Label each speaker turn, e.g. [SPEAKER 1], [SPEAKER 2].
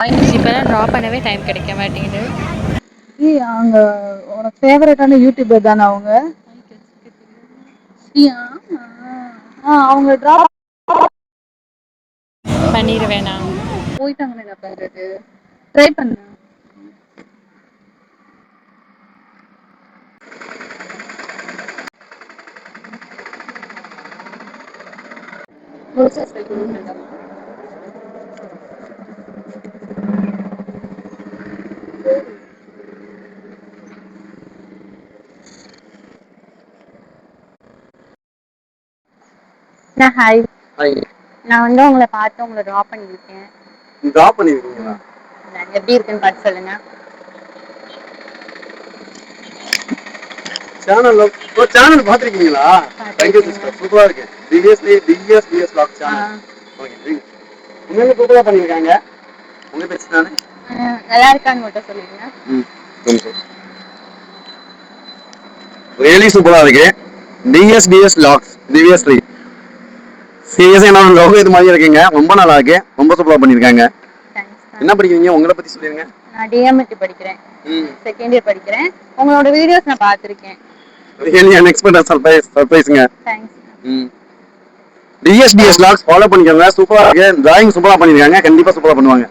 [SPEAKER 1] இப்போலாம் ட்ரா பண்ணவே டைம் கிடைக்க மாட்டேங்குது.
[SPEAKER 2] அங்க உனக்கு ஃபேவரட்டான யூடியூபர் தானே அவங்க? அவங்க ட்ரா
[SPEAKER 1] பண்ணிடுவேண்ணா.
[SPEAKER 2] போயிட்டாங்கன்னு என்ன பண்றது? ட்ரை பண்ணு. ஹாய். நான் வந்து உங்களை பார்த்து உங்களை ட்ரா பண்ணியிருக்கேன்.
[SPEAKER 3] ட்ரா பண்ணிருக்கீங்களா?
[SPEAKER 2] எப்படி இருக்குன்னு பார்த்து சொல்லுங்க.
[SPEAKER 3] சேனல் பாத்திருக்கீங்களா? தேங்க்யூ சிஸ்டர், சூப்பரா இருக்கு. DS vlog channel. ஓகே, உண்மையிலே சூப்பரா பண்ணிருக்காங்க. உங்க பேச்சு தானே?
[SPEAKER 2] நல்லா இருக்கான்னு மட்டும் சொல்லுங்க.
[SPEAKER 3] ரியலி சூப்பரா இருக்கு. டிஎஸ் vlogs டிவிஎஸ்லி சீரியஸா என்ன லவ் இது மாதிரி இருக்குங்க. ரொம்ப நல்லா இருக்கு, ரொம்ப சூப்பரா பண்ணிருக்காங்க. என்ன படிக்கிறீங்க? உங்களை பத்தி சொல்லிருங்க.
[SPEAKER 2] நான் டிஎம்எட் படிக்கிறேன், செகண்ட் இயர் படிக்கிறேன். உங்களோட வீடியோஸ் நான் பார்த்திருக்கேன்.
[SPEAKER 3] ரியலி அன்எக்ஸ்பெக்டட் சர்ப்ரைஸ்ங்க.
[SPEAKER 2] தேங்க்ஸ்.
[SPEAKER 3] டிஎஸ் vlogs ஃபாலோ பண்ணிக்கோங்க. சூப்பரா இருக்கு. டிராயிங் சூப்பரா பண்ணிருக்காங்க. கண்டிப்பா சூப்பரா பண்ணுவாங்க.